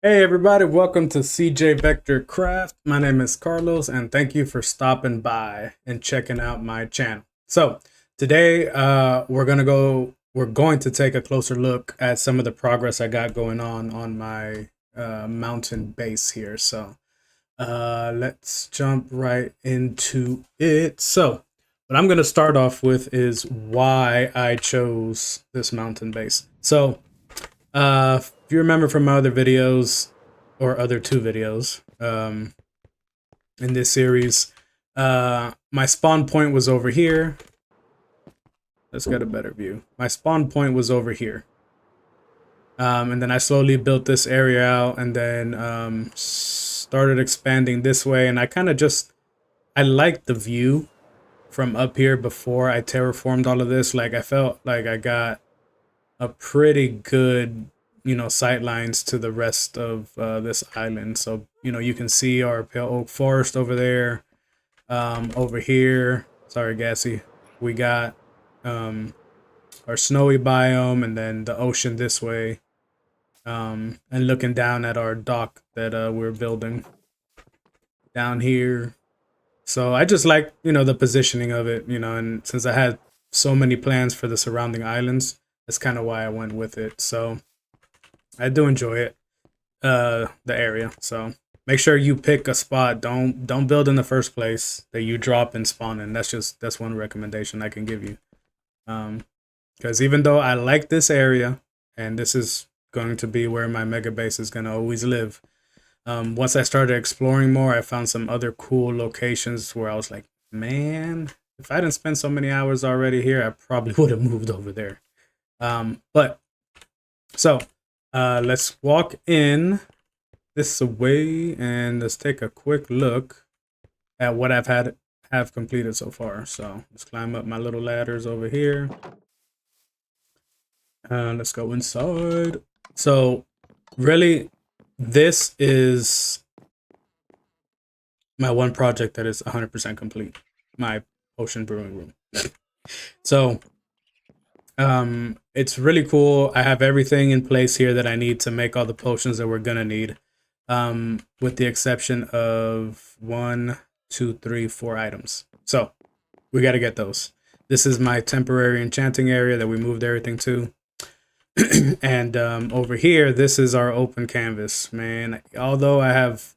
Hey everybody, welcome to CJ Vector Craft. My name is Carlos and thank you for stopping by and checking out my channel. So, today we're going to take a closer look at some of the progress I got going on my mountain base here. So, let's jump right into it. So, what I'm going to start off with is why I chose this mountain base. So, if you remember from my other videos, or other two videos in this series, my spawn point was over here. Let's get a better view. My spawn point was over here. And then I slowly built this area out and then started expanding this way. And I liked the view from up here before I terraformed all of this. Like, I felt like I got a pretty good, sight lines to the rest of this island. So, you can see our pale oak forest over there. Over here, sorry, Gassy, we got our snowy biome and then the ocean this way. And looking down at our dock that we're building down here. So I just like, the positioning of it, and since I had so many plans for the surrounding islands, that's kind of why I went with it. So I do enjoy it, the area. So make sure you pick a spot. Don't build in the first place that you drop and spawn in. That's one recommendation I can give you. Because even though I like this area, and this is going to be where my mega base is gonna always live. Once I started exploring more, I found some other cool locations where I was like, man, if I didn't spend so many hours already here, I probably would have moved over there. But so let's walk in this way and let's take a quick look at what have completed so far. So let's climb up my little ladders over here. Let's go inside. So really, this is my one project that is 100% complete. My ocean brewing room. So it's really cool. I have everything in place here that I need to make all the potions that we're gonna need. With the exception of one, two, three, four items. So we got to get those. This is my temporary enchanting area that we moved everything to. And over here, this is our open canvas, man. Although I have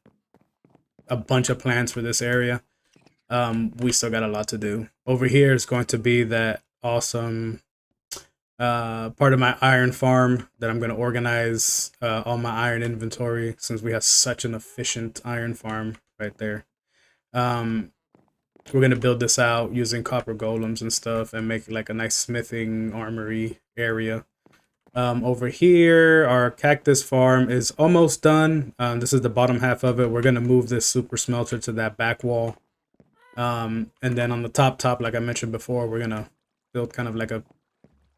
a bunch of plans for this area, we still got a lot to do. Over here is going to be that awesome part of my iron farm that I'm going to organize all my iron inventory since we have such an efficient iron farm right there. We're going to build this out using copper golems and stuff and make like a nice smithing armory area. Over here, our cactus farm is almost done. This is the bottom half of it. We're going to move this super smelter to that back wall. And then on the top, like I mentioned before, we're going to build kind of like a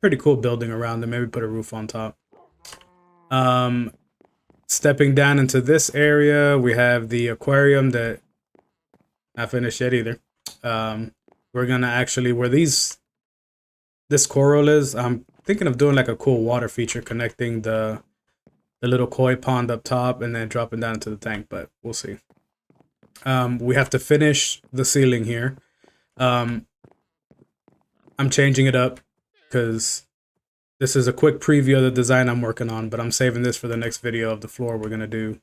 pretty cool building around it. Maybe put a roof on top. Stepping down into this area, we have the aquarium that not finished yet either. We're gonna actually where this coral is. I'm thinking of doing like a cool water feature connecting the little koi pond up top and then dropping down into the tank, but we'll see. We have to finish the ceiling here. I'm changing it up because this is a quick preview of the design I'm working on, but I'm saving this for the next video of the floor we're gonna do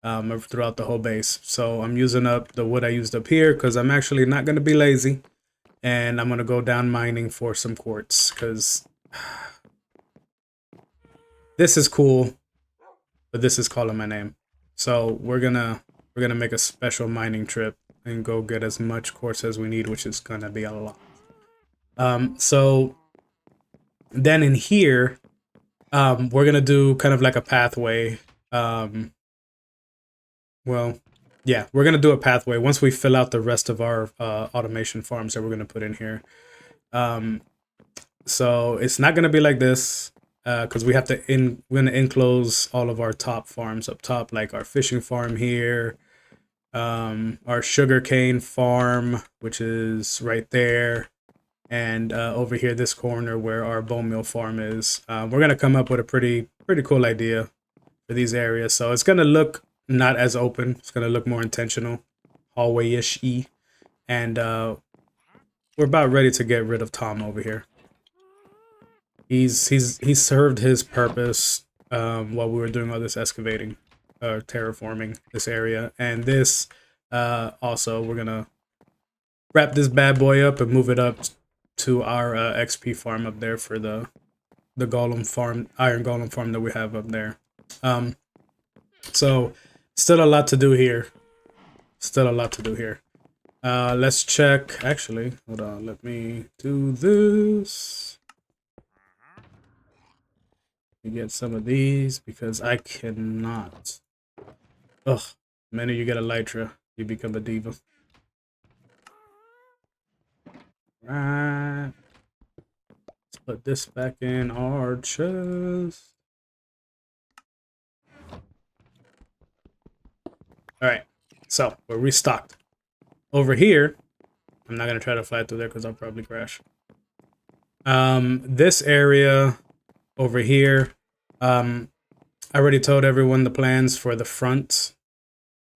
throughout the whole base. So I'm using up the wood I used up here because I'm actually not gonna be lazy, and I'm gonna go down mining for some quartz because this is cool, but this is calling my name. So we're gonna make a special mining trip and go get as much quartz as we need, which is gonna be a lot. So then in here, we're gonna do kind of like a pathway. Well, yeah, we're gonna do a pathway once we fill out the rest of our automation farms that we're gonna put in here. So it's not gonna be like this because we have to we're gonna enclose all of our top farms up top, like our fishing farm here, our sugarcane farm, which is right there, and over here this corner where our bone meal farm is. We're gonna come up with a pretty cool idea for these areas. So it's gonna look not as open. It's gonna look more intentional, hallway-ish. And we're about ready to get rid of Tom over here. He's served his purpose while we were doing all this excavating, terraforming this area, and this also we're gonna wrap this bad boy up and move it up to our XP farm up there for the golem farm, iron golem farm that we have up there. So still a lot to do here. Still a lot to do here. Let's check. Actually, hold on. Let me do this. Let me get some of these because I cannot. Ugh. The minute you get a Lytra, you become a diva. Right. Let's put this back in our chest. Alright. So, we're restocked. Over here, I'm not going to try to fly through there because I'll probably crash. This area over here, I already told everyone the plans for the front,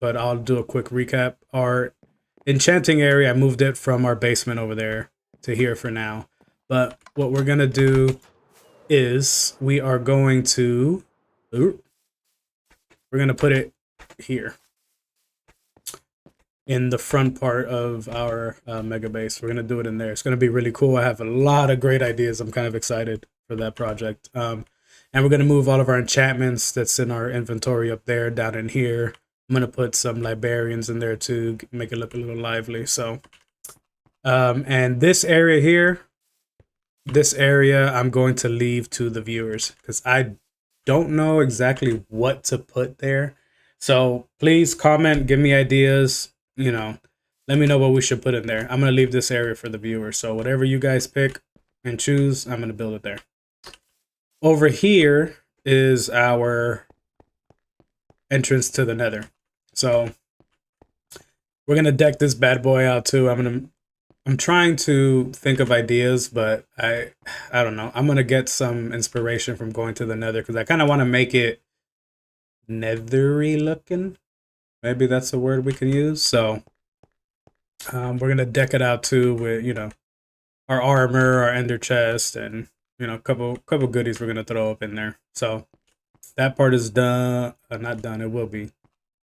but I'll do a quick recap. Our enchanting area, I moved it from our basement over there to here for now. But what we're going to do is we are going to, we're going to put it here in the front part of our mega base. We're going to do it in there. It's going to be really cool. I have a lot of great ideas. I'm kind of excited for that project. And we're going to move all of our enchantments that's in our inventory up there down in here. I'm going to put some librarians in there to make it look a little lively. So, and this area here, I'm going to leave to the viewers because I don't know exactly what to put there. So please comment, give me ideas, you know, let me know what we should put in there. I'm going to leave this area for the viewers. So whatever you guys pick and choose, I'm going to build it there. Over here is our entrance to the nether. So we're going to deck this bad boy out too. I'm trying to think of ideas, but I don't know. I'm going to get some inspiration from going to the nether because I kind of want to make it nethery looking. Maybe that's a word we can use. So we're going to deck it out too with, you know, our armor, our ender chest, and, you know, a couple goodies we're going to throw up in there. So that part is done. Not done. It will be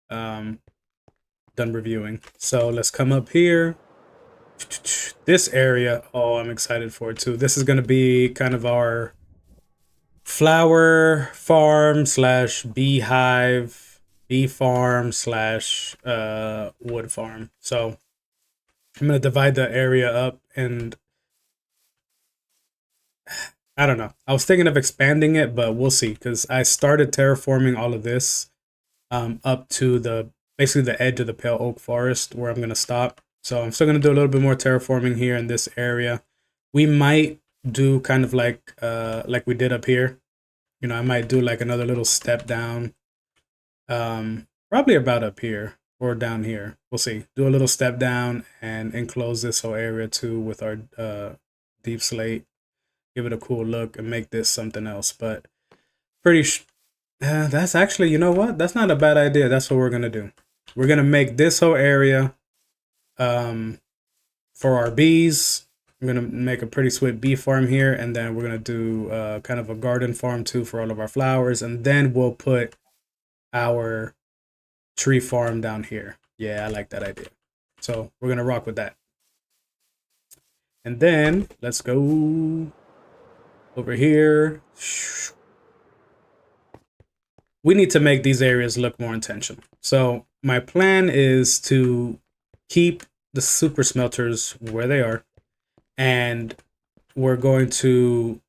done reviewing. So let's come up here. This area, oh, I'm excited for it too. This is going to be kind of our flower farm slash beehive, bee farm slash wood farm. So I'm going to divide the area up, and I don't know. I was thinking of expanding it, but we'll see because I started terraforming all of this up to basically the edge of the pale oak forest where I'm going to stop. So I'm still going to do a little bit more terraforming here in this area. We might do kind of like we did up here. You know, I might do like another little step down. Probably about up here or down here. We'll see. Do a little step down and enclose this whole area too with our deep slate. Give it a cool look and make this something else. But that's actually, you know what? That's not a bad idea. That's what we're going to do. We're going to make this whole area for our bees. I'm going to make a pretty sweet bee farm here, and then we're going to do kind of a garden farm too for all of our flowers, and then we'll put our tree farm down here. Yeah, I like that idea. So we're going to rock with that. And then let's go over here. We need to make these areas look more intentional. So my plan is to keep the super smelters where they are, and we're going to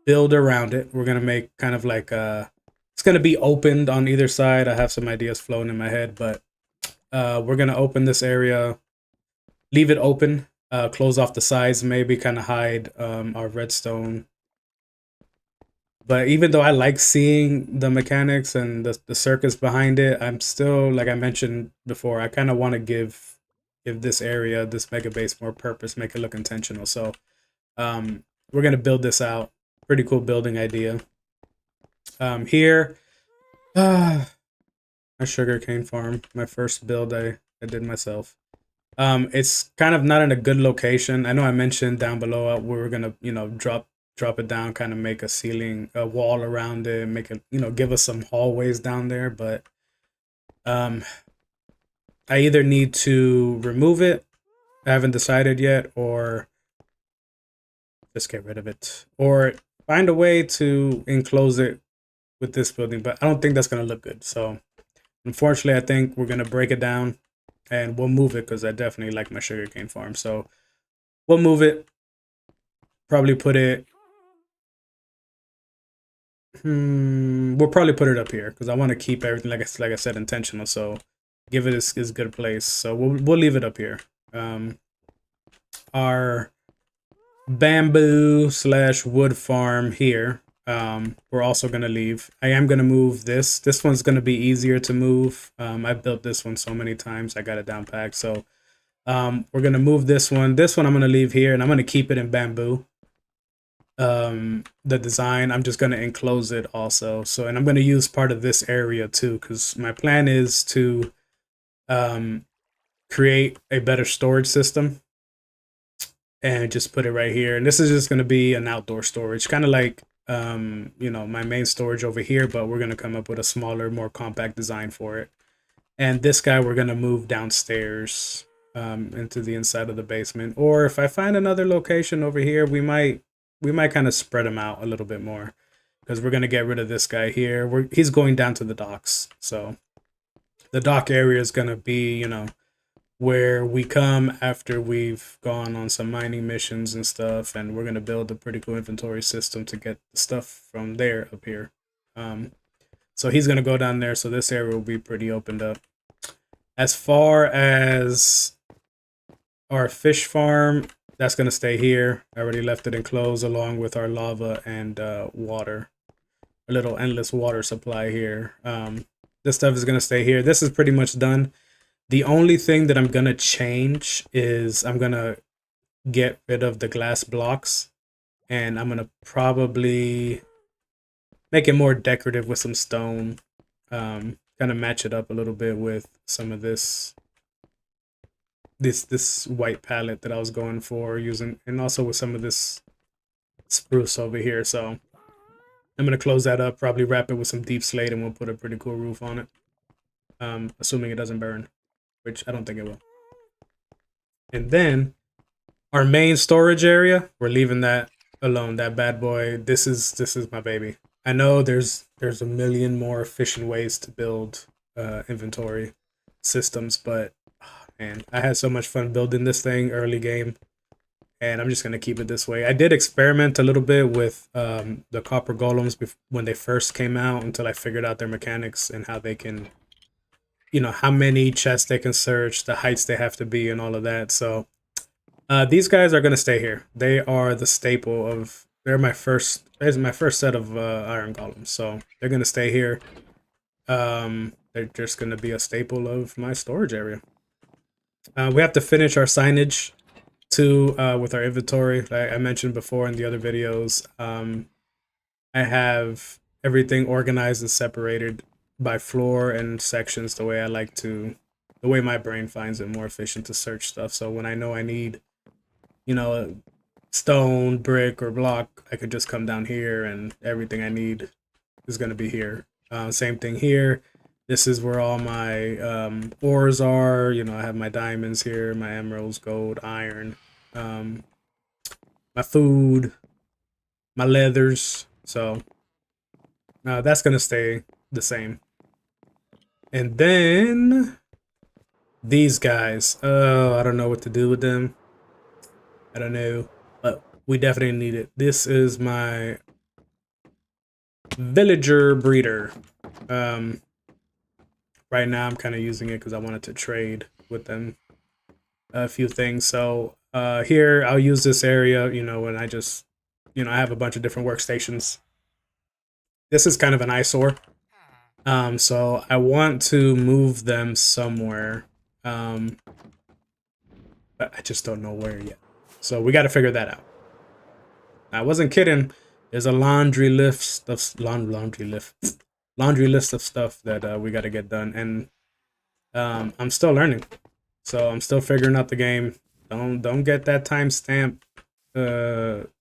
build around it. We're going to make kind of like it's going to be opened on either side. I have some ideas flowing in my head, but we're going to open this area, leave it open, close off the sides, maybe kind of hide our redstone. But even though I like seeing the mechanics and the circus behind it, I'm still, like I mentioned before, I kind of want to give this area, this mega base, more purpose, make it look intentional. So we're going to build this out. Pretty cool building idea. Here, Ah, my sugarcane farm, my first build I did myself. It's kind of not in a good location. I know I mentioned down below we were gonna, drop it down, kind of make a ceiling, a wall around it, make it, give us some hallways down there. But um, I either need to remove it, I haven't decided yet, or just get rid of it, or find a way to enclose it with this building. But I don't think that's gonna look good. So unfortunately, I think we're gonna break it down and we'll move it because I definitely like my sugarcane farm. So we'll move it. Probably put it. We'll probably put it up here because I want to keep everything like I said intentional. So give it as good a place. So we'll leave it up here. Our bamboo / wood farm here. We're also gonna leave. I am gonna move this. This one's gonna be easier to move. I've built this one so many times. I got it down packed. So we're gonna move this one. This one I'm gonna leave here, and I'm gonna keep it in bamboo. The design, I'm just gonna enclose it also. So, and I'm gonna use part of this area too, because my plan is to create a better storage system and just put it right here. And this is just gonna be an outdoor storage, kind of like my main storage over here, but we're gonna come up with a smaller, more compact design for it. And this guy we're gonna move downstairs into the inside of the basement. Or if I find another location over here, we might kind of spread them out a little bit more, because we're gonna get rid of this guy here. He's going down to the docks, so the dock area is gonna be, where we come after we've gone on some mining missions and stuff, and we're gonna build a pretty cool inventory system to get the stuff from there up here. So he's gonna go down there, so this area will be pretty opened up. As far as our fish farm, that's gonna stay here. I already left it enclosed along with our lava and water. A little endless water supply here. This stuff is gonna stay here. This is pretty much done. The only thing that I'm gonna change is I'm gonna get rid of the glass blocks, and I'm gonna probably make it more decorative with some stone. Kind of match it up a little bit with some of this white palette that I was going for using, and also with some of this spruce over here. So I'm gonna close that up, probably wrap it with some deep slate, and we'll put a pretty cool roof on it. Assuming it doesn't burn, which I don't think it will. And then our main storage area, we're leaving that alone. That bad boy. This is my baby. I know there's a million more efficient ways to build inventory systems, but man, I had so much fun building this thing early game, and I'm just gonna keep it this way. I did experiment a little bit with the copper golems when they first came out, until I figured out their mechanics and how they can, how many chests they can search, the heights they have to be, and all of that. So these guys are gonna stay here. They are the staple of. They're my first. There's my first set of iron golems, so they're gonna stay here. They're just gonna be a staple of my storage area. We have to finish our signage too with our inventory. Like I mentioned before in the other videos, I have everything organized and separated by floor and sections the way I like to, the way my brain finds it more efficient to search stuff. So when I know I need, stone, brick, or block, I could just come down here and everything I need is going to be here. Same thing here. This is where all my ores are. I have my diamonds here, my emeralds, gold, iron, my food, my leathers. So that's going to stay the same. And then these guys. I don't know what to do with them. I don't know. But we definitely need it. This is my villager breeder. Right now I'm kind of using it because I wanted to trade with them a few things. So here I'll use this area, when I just, I have a bunch of different workstations. This is kind of an eyesore. So I want to move them somewhere. But I just don't know where yet. So we got to figure that out. I wasn't kidding. There's a laundry list. laundry list of stuff that we got to get done, and I'm still learning, so I'm still figuring out the game. Don't get that timestamp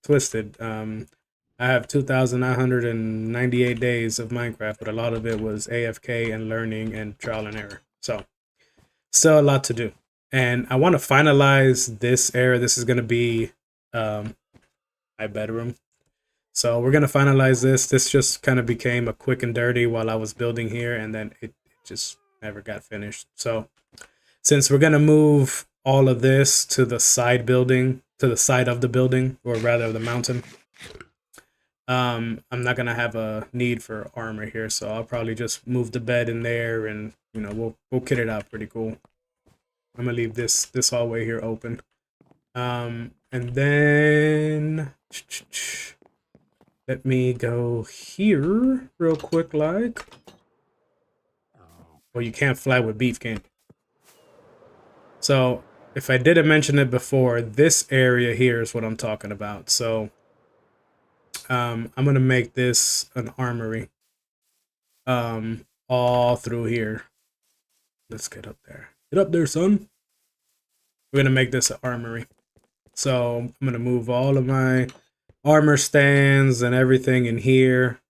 twisted. I have 2,998 days of Minecraft, but a lot of it was AFK and learning and trial and error. So still a lot to do, and I want to finalize this area. This is gonna be um, my bedroom. So we're gonna finalize this. This just kind of became a quick and dirty while I was building here, and then it just never got finished. So since we're gonna move all of this to the side building, to the side of the building, or rather the mountain, I'm not gonna have a need for armor here, so I'll probably just move the bed in there, and we'll kit it out pretty cool. I'm gonna leave this hallway here open, and then let me go here real quick, like. Well, you can't fly with beef, can you? So if I didn't mention it before, this area here is what I'm talking about. So I'm gonna make this an armory all through here. Let's get up there. Get up there, son. We're gonna make this an armory. So I'm gonna move all of my armor stands and everything in here.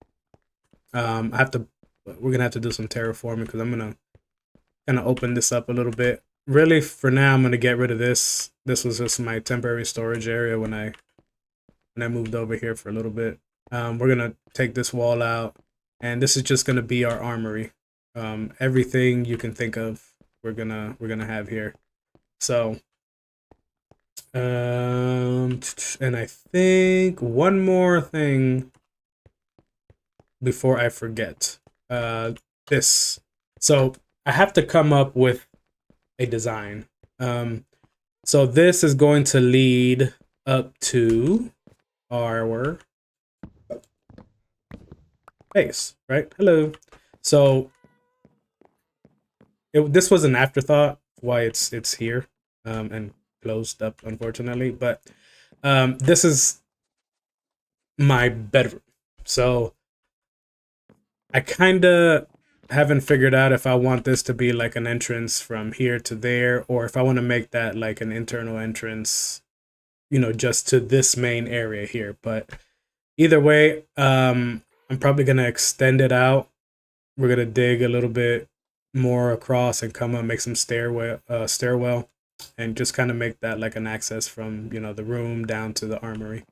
We're gonna have to do some terraforming because I'm gonna kind of open this up a little bit. Really, for now, I'm gonna get rid of this. This was just my temporary storage area when I moved over here for a little bit. We're gonna take this wall out, and this is just gonna be our armory. Everything you can think of, we're gonna have here. So, and I think one more thing before I forget. This. So I have to come up with a design. So this is going to lead up to our base, right? Hello. So this was an afterthought why it's here and closed up, unfortunately. But this is my bedroom. So I kind of haven't figured out if I want this to be like an entrance from here to there, or if I want to make that like an internal entrance, just to this main area here. But either way, I'm probably gonna extend it out. We're gonna dig a little bit more across and come up, make some stairwell, and just kind of make that like an access from the room down to the armory.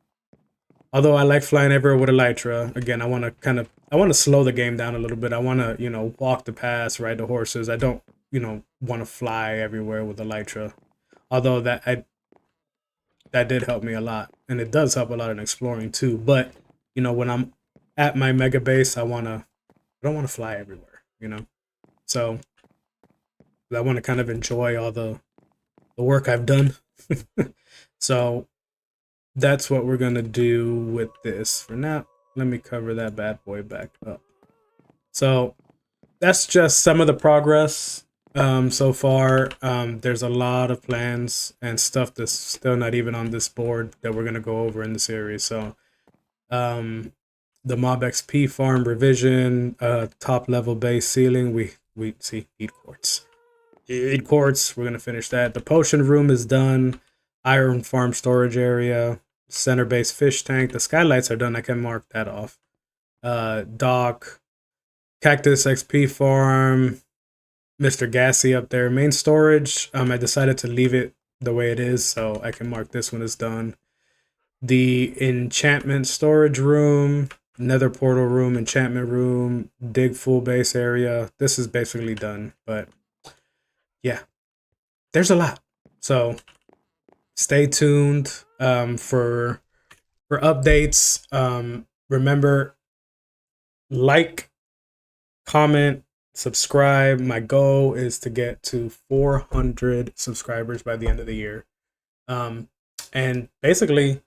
Although I like flying everywhere with Elytra, again, I want to slow the game down a little bit. I want to, walk the paths, ride the horses. I don't, want to fly everywhere with Elytra. Although that did help me a lot, and it does help a lot in exploring too. But when I'm at my mega base, I don't want to fly everywhere. So I want to kind of enjoy all the work I've done. So that's what we're gonna do with this for now. Let me cover that bad boy back up. So that's just some of the progress so far. There's a lot of plans and stuff that's still not even on this board that we're gonna go over in the series. So the Mob XP farm revision, top level base ceiling, we see heat quartz. Heat quartz, we're gonna finish that. The potion room is done. Iron farm storage area, center base fish tank. The skylights are done. I can mark that off. Dock, cactus XP farm, Mr. Gassy up there. Main storage, I decided to leave it the way it is, so I can mark this one as done. The enchantment storage room, nether portal room, enchantment room, dig full base area. This is basically done, but yeah, there's a lot. So stay tuned for updates. Remember, like, comment, subscribe. My goal is to get to 400 subscribers by the end of the year. And basically,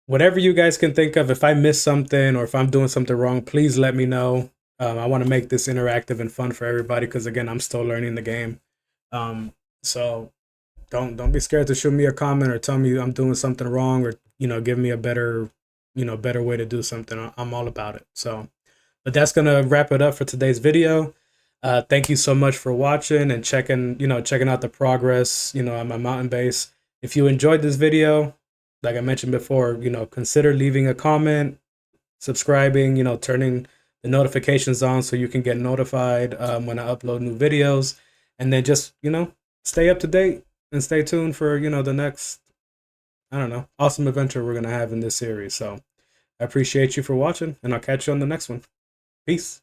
whatever you guys can think of, if I miss something or if I'm doing something wrong, please let me know. I want to make this interactive and fun for everybody because, again, I'm still learning the game. So don't be scared to shoot me a comment or tell me I'm doing something wrong, or give me a better way to do something. I'm all about it. So But that's gonna wrap it up for today's video. Thank you so much for watching and checking out the progress, on my mountain base. If you enjoyed this video, like I mentioned before, consider leaving a comment, subscribing, turning the notifications on so you can get notified when I upload new videos, and then just, stay up to date and stay tuned for, the next, I don't know, awesome adventure we're going to have in this series. So I appreciate you for watching, and I'll catch you on the next one. Peace.